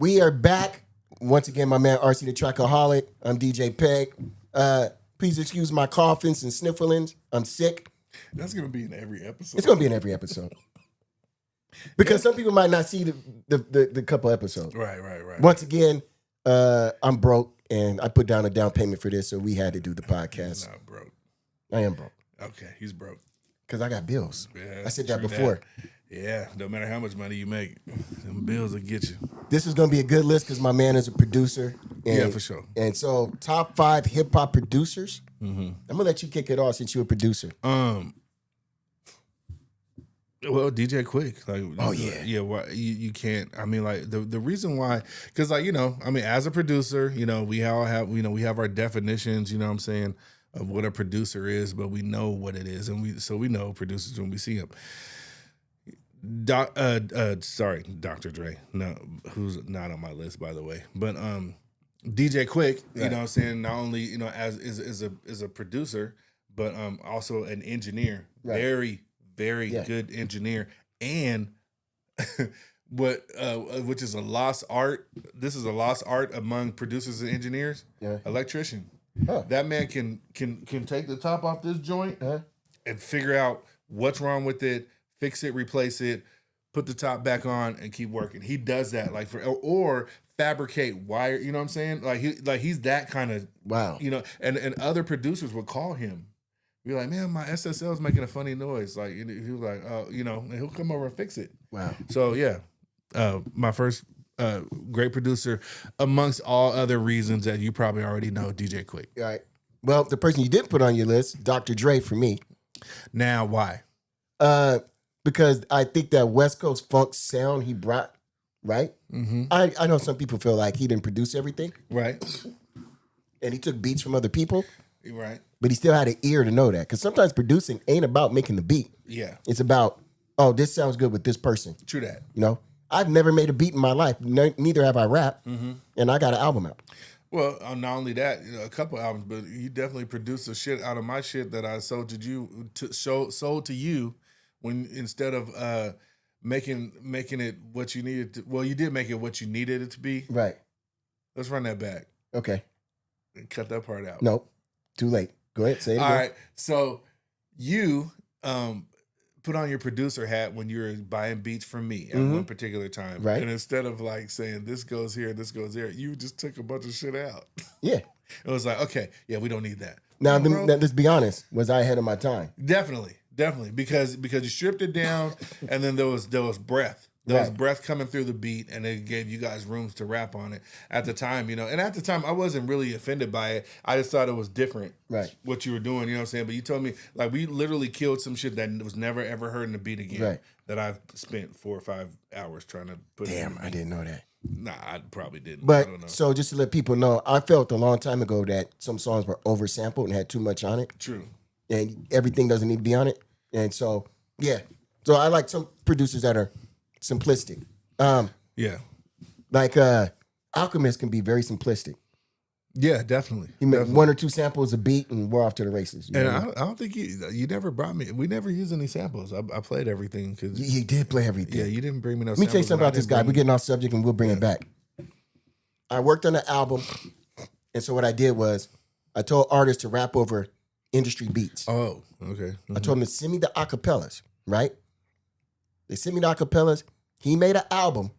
We are back. Once again, my man RC the Trackaholiq. I'm DJ Peg. Please excuse my coughings and snifflings. I'm sick. That's going to be in every episode. It's going to be in every episode. Because some people might not see the couple episodes. Right. Once again, I'm broke, and I put down a down payment for this, so we had to do the podcast. He's not broke. I am broke. Okay, he's broke. Because I got bills. Yeah, I said that before. Yeah, no matter how much money you make, them bills will get you. This is going to be a good list because my man is a producer. And, Yeah, for sure. And so, top 5 hip-hop producers. Mm-hmm. I'm going to let you kick it off since you're a producer. Well, DJ Quick. Like, oh, yeah. Yeah, well, you can't. I mean, like, the reason why, because, like, you know, I mean, as a producer, you know, we all have, you know, we have our definitions, you know what I'm saying, of what a producer is, but we know what it is. And we know producers when we see them. Sorry, Dr. Dre. No, who's not on my list, by the way. But DJ Quick, you know what I'm saying, not only, you know, as is a producer, but also an engineer. Right. Very good engineer. And which is a lost art. This is a lost art among producers and engineers. Yeah. Electrician. Huh. That man can take the top off this joint and figure out what's wrong with it, fix it, replace it, put the top back on, and keep working. He does that, like or fabricate wire. You know what I'm saying? He's that kind of You know, and other producers would call him. Be like, man, my SSL is making a funny noise. Like he was like, you know, and he'll come over and fix it. Wow. So yeah, my first great producer, amongst all other reasons that you probably already know, DJ Quick. All right. Well, the person you didn't put on your list, Dr. Dre, for me. Now, why? Because I think that West Coast funk sound he brought, right? Mm-hmm. I know some people feel like he didn't produce everything. Right. And he took beats from other people. Right. But he still had an ear to know that. Because sometimes producing ain't about making the beat. Yeah. It's about, oh, this sounds good with this person. True that. You know? I've never made a beat in my life. Neither have I rapped. Mm-hmm. And I got an album out. Well, not only that, you know, a couple albums, but you definitely produced the shit out of my shit that I sold to you when instead of making it what you needed to. Well, you did make it what you needed it to be. Right. Let's run that back. Okay. And cut that part out. Nope. Too late. Go ahead. Say it again. All right. So you put on your producer hat when you were buying beats from me at one particular time. Right. And instead of like saying this goes here, this goes there, you just took a bunch of shit out. Yeah. It was like, okay, yeah, we don't need that. Now, let's be honest. Was I ahead of my time? Definitely. Because you stripped it down and then there was breath. There was breath coming through the beat, and it gave you guys rooms to rap on it. At the time, you know, and at the time, I wasn't really offended by it. I just thought it was different, right? What you were doing, you know what I'm saying? But you told me, like, we literally killed some shit that was never, ever heard in the beat again. Right. That I've spent 4 or 5 hours trying to put Damn, I didn't know that. Nah, I probably didn't. But, I don't know. So just to let people know, I felt a long time ago that some songs were oversampled and had too much on it. True. And everything doesn't need to be on it. And so, yeah. So I like some producers that are simplistic. Yeah. Like Alchemist can be very simplistic. Yeah, definitely. He made 1 or 2 samples a beat and we're off to the races. And I don't think you never brought me. We never used any samples. I played everything because he did play everything. Yeah, you didn't bring me no. Let me tell you something about this guy. We're getting off subject and we'll bring it back. I worked on the album, and so what I did was I told artists to rap over industry beats. Oh, okay. Mm-hmm. I told them to send me the acapellas. Right? They sent me the acapellas. He made an album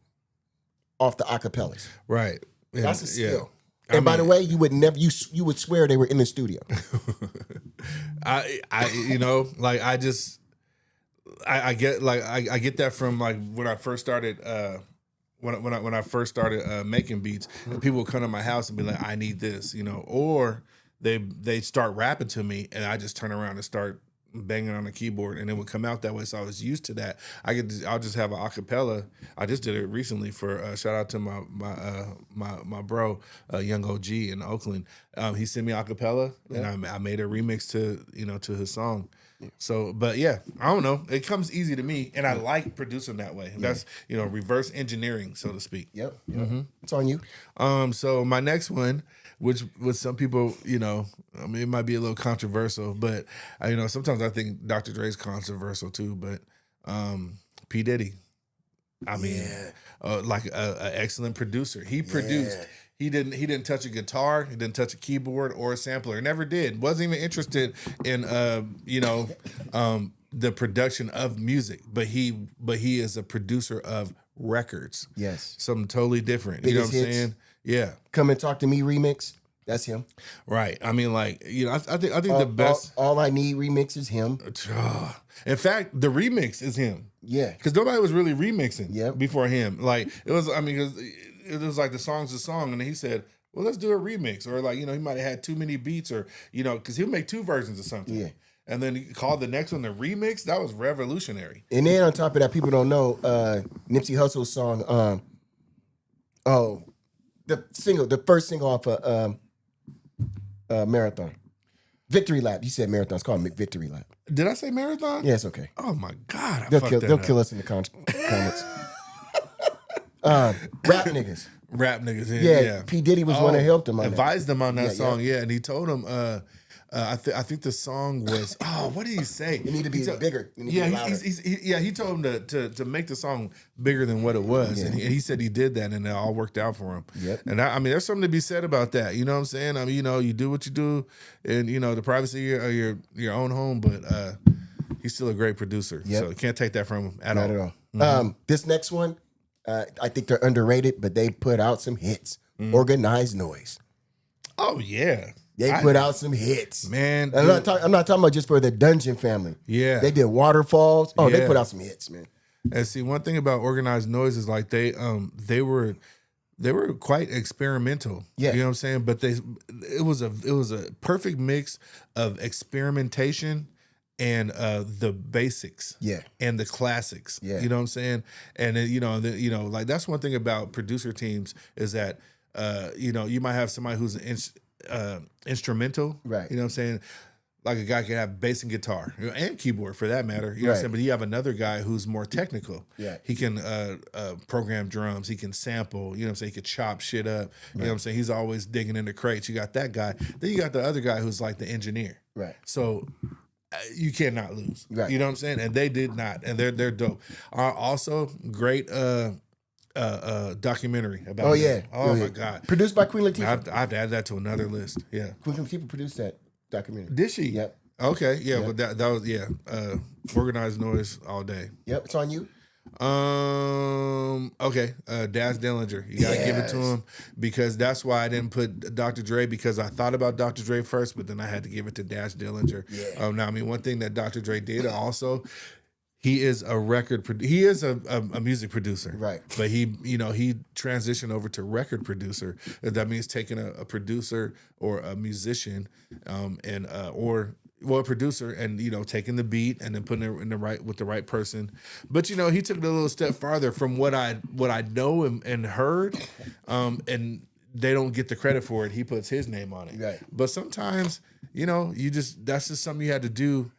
off the acapellas. Right. Yeah, that's a skill. Yeah. And by the way, you would never you would swear they were in the studio. I you know, like I get that from like when I first started when I first started making beats, and people would come to my house and be like, I need this, you know, or they start rapping to me and I just turn around and start banging on the keyboard, and it would come out that way. So I was used to that. I'll just have an acapella. I just did it recently for shout out to my bro, Young OG in Oakland. He sent me acapella, and I made a remix to his song. So, but yeah, I don't know. It comes easy to me, and I like producing that way. That's reverse engineering, so to speak. Yep. Mm-hmm. It's on you. So my next one, which with some people, I mean, it might be a little controversial, but sometimes I think Dr. Dre's controversial too. But P. Diddy, I mean, like a excellent producer. He produced. He didn't touch a guitar. He didn't touch a keyboard or a sampler. Never did. Wasn't even interested in the production of music. But he is a producer of records. Yes, something totally different. Biggest You know what I'm hits. saying? Yeah. Come and Talk to Me remix. That's him. Right. I mean, like, I think the best. All I Need remix is him. In fact, the remix is him. Yeah, because nobody was really remixing before him. Like it was. I mean, because it was like the song's a song, and then he said, "Well, let's do a remix," or like he might have had too many beats, or because he'll make 2 versions of something. Yeah. And then he called the next one the remix. That was revolutionary. And then on top of that, people don't know Nipsey Hussle's song. The first single off of Marathon, Victory Lap. You said Marathon. It's called Victory Lap. Did I say Marathon? Yeah, it's okay. Oh my God, they'll kill us in the comments. Rap niggas. Rap niggas. Yeah. P. Diddy was one that helped him on advised him on that song. Yeah, and he told him. I think the song was. What did he say? It need to be bigger. He told him to make the song bigger than what it was, and he said he did that, and it all worked out for him. Yep. And I mean, there's something to be said about that. You know what I'm saying? I mean, you do what you do, and the privacy of your own home, but he's still a great producer. Yep. So you can't take that from him at all. Not at all. Mm-hmm. This next one, I think they're underrated, but they put out some hits. Mm-hmm. Organized Noise. Oh yeah. They put out some hits, man. I'm not talking about just for the Dungeon family. Yeah, they did Waterfalls. Oh, they put out some hits, man. And see, one thing about Organized Noise is like they were quite experimental. Yeah, you know what I'm saying. But it was a perfect mix of experimentation and the basics. Yeah, and the classics. Yeah, you know what I'm saying. And then, like that's one thing about producer teams is that you might have somebody who's instrumental, right? You know what I'm saying? Like a guy can have bass and guitar and keyboard for that matter. You know what I'm saying? But you have another guy who's more technical. Yeah. He can program drums. He can sample. You know what I'm saying? He can chop shit up. You know what I'm saying? He's always digging into crates. You got that guy. Then you got the other guy who's like the engineer. Right. So you cannot lose. Right. You know what I'm saying? And they did not. And they're dope. Also, great documentary about my God, produced by Queen Latifah. I have to add that to another list. Yeah, Queen Latifah produced that documentary. Did she? Yep. Okay, yeah, but that was Organized Noise all day. Yep, it's on you. Okay, Daz Dillinger, you gotta give it to him because that's why I didn't put Dr. Dre, because I thought about Dr. Dre first, but then I had to give it to Daz Dillinger. Yeah. Now I mean, one thing that Dr. Dre did also, he is a he is a music producer, right? But he transitioned over to record producer. That means taking a producer or a musician, a producer, and taking the beat and then putting it in with the right person. But he took it a little step farther from what I know and heard, and they don't get the credit for it. He puts his name on it, right? But sometimes that's just something you had to do.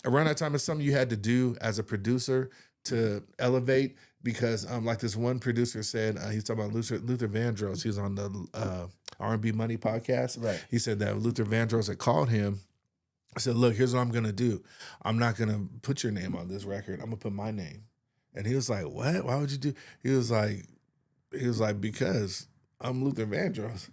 Around that time, it's something you had to do as a producer to elevate, because like this one producer said, he's talking about Luther Vandross. He was on the R&B Money podcast. Right. He said that Luther Vandross had called him. I said, look, here's what I'm going to do. I'm not going to put your name on this record. I'm going to put my name. And he was like, what? Why would you do? He was like, because I'm Luther Vandross.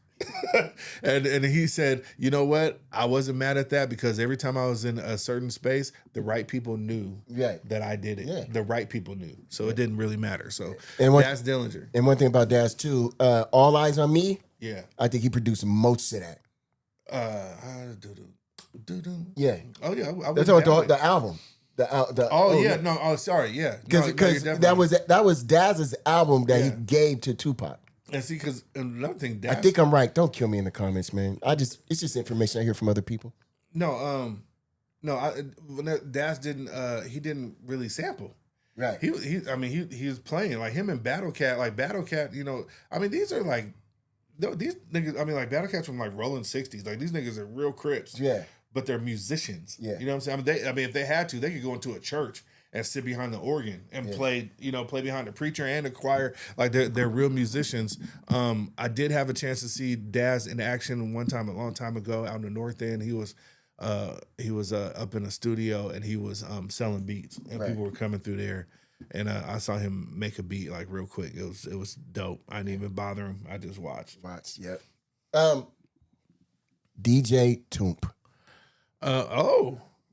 and he said, you know what? I wasn't mad at that, because every time I was in a certain space, the right people knew that I did it. Yeah. The right people knew. So it didn't really matter. So Daz Dillinger. And one thing about Daz too, All Eyes on Me. Yeah. I think he produced most of that. Yeah. Oh yeah. That's about the album. Sorry. Yeah. Because that was Daz's album that he gave to Tupac. And see, because another thing, I think I'm right. Don't kill me in the comments, man. It's just information I hear from other people. No, Daz didn't. He didn't really sample. Right. He was playing like him and Battle Cat. Like Battle Cat, I mean, these are like these niggas. I mean, like Battle Cat's from like Rolling 60s. Like these niggas are real Crips. Yeah. But they're musicians. Yeah. You know what I'm saying? I mean, if they had to, they could go into a church and sit behind the organ and play behind the preacher and the choir. Like they're real musicians. I did have a chance to see Daz in action one time, a long time ago, out in the North End. He was up in a studio and he was selling beats, and people were coming through there. and I saw him make a beat like real quick. It was dope. I didn't even bother him. I just watched. Yep. DJ Toomp.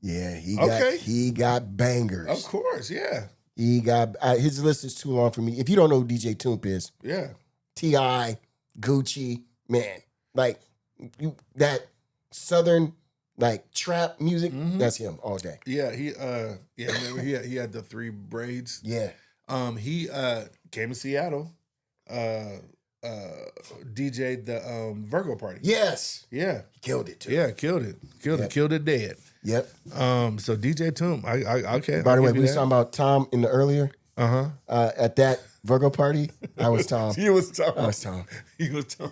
Yeah, he got bangers. Of course, yeah. He got his list is too long for me. If you don't know who DJ Toomp is, yeah, T.I., Gucci, man, like that Southern like trap music. That's him all day. Yeah, remember he had the 3 braids. Yeah. He came to Seattle. DJ'd the Virgo party. Yes. Yeah. He killed it too. Yeah, killed it. Killed it dead. Yep. So DJ Toomp, I okay. By the way, we were talking about Tom in the earlier. At that Virgo party, I was Tom. He was Tom. I was Tom. He was Tom.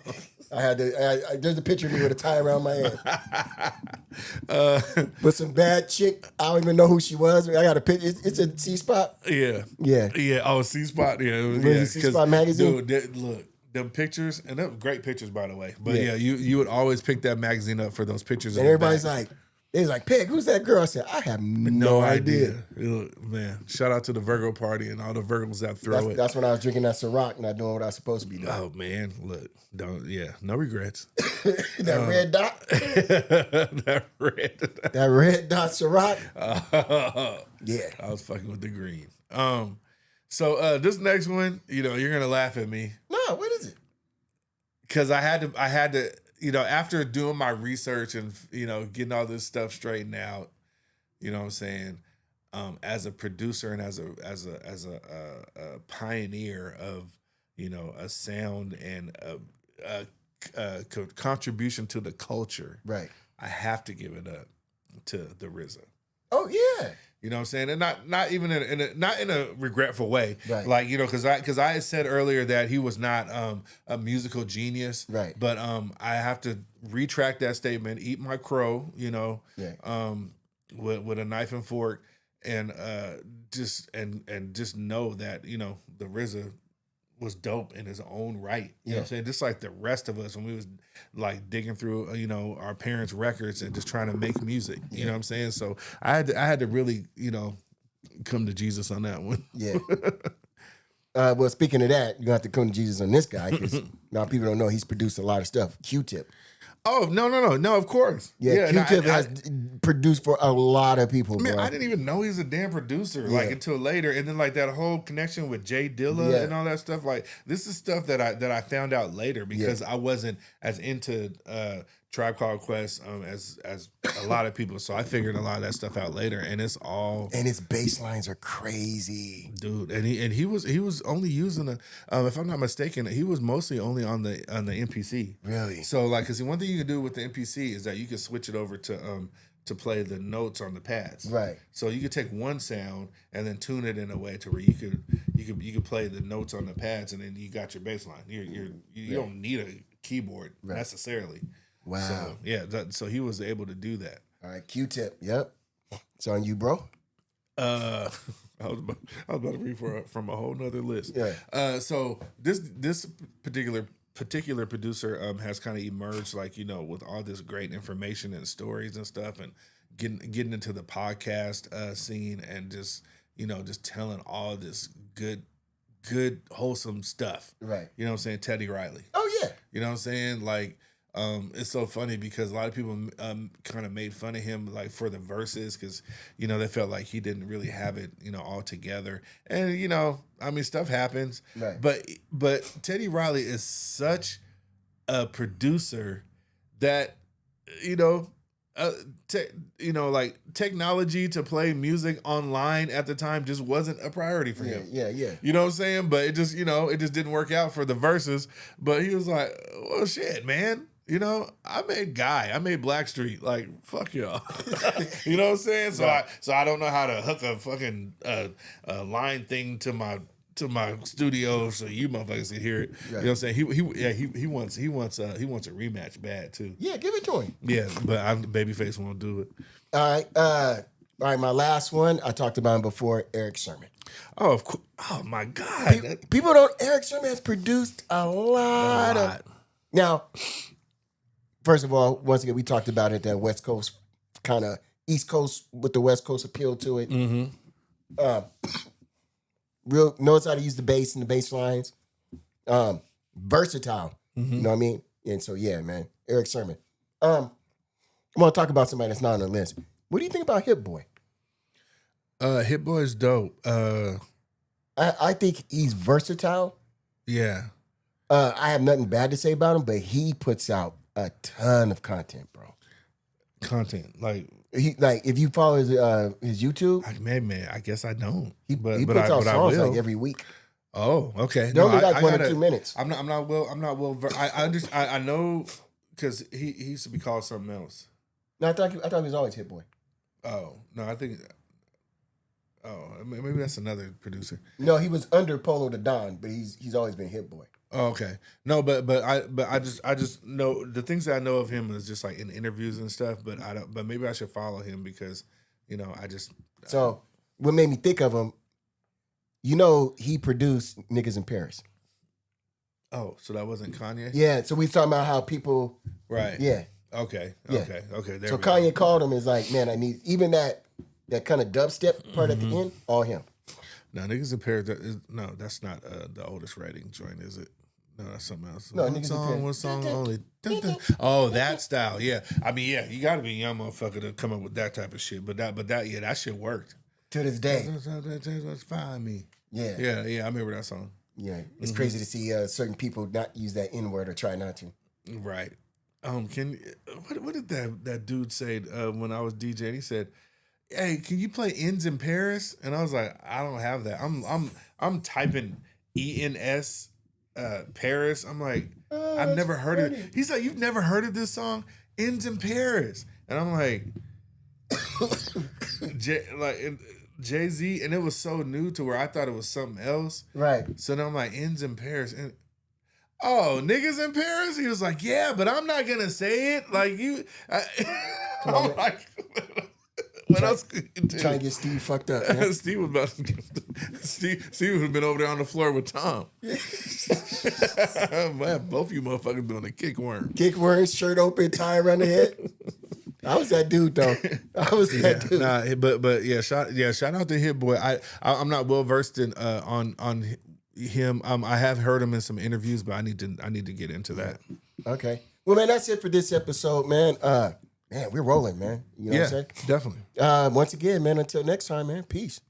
I had to. There's a picture of me with a tie around my head. With some bad chick. I don't even know who she was. I got a picture. It's a C Spot. Yeah. Oh, C Spot. Yeah. It was C Spot magazine. Dude, look, them pictures, and they were great pictures, by the way. But yeah, you would always pick that magazine up for those pictures. And everybody's like, they was like, Peg, who's that girl? I said, I have no idea. Man, shout out to the Virgo party and all the Virgos that throw it. That's when I was drinking that Ciroc, not doing what I was supposed to be doing. Oh man, look, no regrets. That red dot. that red dot Ciroc. Yeah, I was fucking with the green. So this next one, you're gonna laugh at me. No, what is it? Because I had to. After doing my research and, getting all this stuff straightened out, you know what I'm saying? As a producer and as a pioneer of, a sound and a contribution to the culture, right? I have to give it up to the RZA. Oh yeah. You know what I'm saying? And not even in a regretful way. Right. Like, because I had said earlier that he was not a musical genius. Right. But I have to retract that statement, eat my crow, yeah. With a knife and fork, and just know that, the RZA was dope in his own right. You know what I'm saying? Just like the rest of us when we was like digging through, our parents' records and just trying to make music. You know what I'm saying? So I had to really, come to Jesus on that one. Yeah. Well, speaking of that, you're going to have to come to Jesus on this guy because now people don't know he's produced a lot of stuff. Q-Tip. Oh, no, of course. Yeah, Q-Tip has produced for a lot of people, man, bro. I didn't even know he was a damn producer, until later. And then, that whole connection with Jay Dilla and all that stuff, this is stuff that I found out later because I wasn't as into Tribe Called Quest as a lot of people. So I figured a lot of that stuff out later, and it's all... And his bass lines are crazy. Dude, and he was only using if I'm not mistaken, he was mostly only on the MPC. Really? So because one thing you can do with the MPC is that you can switch it over to play the notes on the pads. Right. So you could take one sound and then tune it in a way to where you could play the notes on the pads, and then you got your bass line. You don't need a keyboard necessarily. Wow. So, yeah, so he was able to do that. All right, Q-Tip. Yep. It's on you, bro. I was about to read from a whole nother list. Yeah. So this particular producer has kind of emerged, with all this great information and stories and stuff, and getting into the podcast scene and just telling all this good wholesome stuff. Right. You know what I'm saying? Teddy Riley. Oh yeah. You know what I'm saying? It's so funny because a lot of people kind of made fun of him for the verses because they felt like he didn't really have it all together, and stuff happens. Right. But Teddy Riley is such a producer that technology to play music online at the time just wasn't a priority for him. Yeah. You know what I'm saying? But it just didn't work out for the verses. But he was like, well, shit, man. I made I made Blackstreet. Fuck y'all. You know what I'm saying? So I don't know how to hook a fucking line thing to my studio so you motherfuckers can hear it. Right. You know what I'm saying? He wants a rematch bad too. Yeah, give it to him. Yeah, but Babyface won't do it. All right. My last one I talked about him before. Eric Sermon. Oh, of course. Oh my God. People don't. Eric Sermon has produced a lot of. Now, first of all, once again, we talked about it. That West Coast kind of East Coast with the West Coast appeal to it. Mm-hmm. Real knows how to use the bass and the bass lines. Versatile. You know what I mean? And so yeah, man. Eric Sermon. I want to talk about somebody that's not on the list. What do you think about Hit Boy? Hit Boy is dope. I think he's versatile. Yeah. I have nothing bad to say about him, but he puts out a ton of content, bro. Content like if you follow his YouTube, man, I guess I don't. He puts out songs like every week. Oh, okay. They're only like 1 or 2 minutes. I'm not well. I understand. I know because he used to be called something else. No, I thought he was always Hit Boy. Oh no, I think. Oh, maybe that's another producer. No, he was under Polo the Don, but he's always been Hit Boy. Oh, okay. No, but I just know the things that I know of him is just like in interviews and stuff. But I don't. But maybe I should follow him because I just. So what made me think of him? He produced Niggas in Paris. Oh, so that wasn't Kanye? Yeah. So we talking about how people. Right. Yeah. Okay. Yeah. Okay. There so we Kanye go. called him and is like, man, I need even that kind of dubstep part at the end. All him. No, Niggas in Paris. That's not the oldest writing joint, is it? No, that's something else. No, Niggas in Paris. One song only. Oh, that style. Yeah. I mean, yeah, you got to be a young motherfucker to come up with that type of shit. But that shit worked. To this day. That's fine, me. Yeah. Yeah. I remember that song. Yeah. It's crazy to see certain people not use that N-word or try not to. Right. What did that dude say when I was DJing? He said, "Hey, can you play Ends in Paris?" And I was like, "I don't have that. I'm typing ENS Paris." I'm like, "I've never heard of it." He's like, "You've never heard of this song, Ends in Paris?" And I'm like, Jay-Z, and it was so new to where I thought it was something else. Right. So then I'm like, Ends in Paris. And Niggas in Paris? He was like, yeah, but I'm not going to say it. Like, I'm like, what else could you do? Trying to get Steve fucked up. Man. Steve was about to Steve would have been over there on the floor with Tom. Man, both of you motherfuckers doing a kick worm. Kick worm, shirt open, tie around the head. I was that dude though. I was that dude. Nah, but shout out to Hit Boy. I'm not well versed in on him. I have heard him in some interviews, but I need to get into that. Okay. Well, man, that's it for this episode, man. Man, we're rolling, man. You know what I'm saying? Definitely. Once again, man, until next time, man. Peace.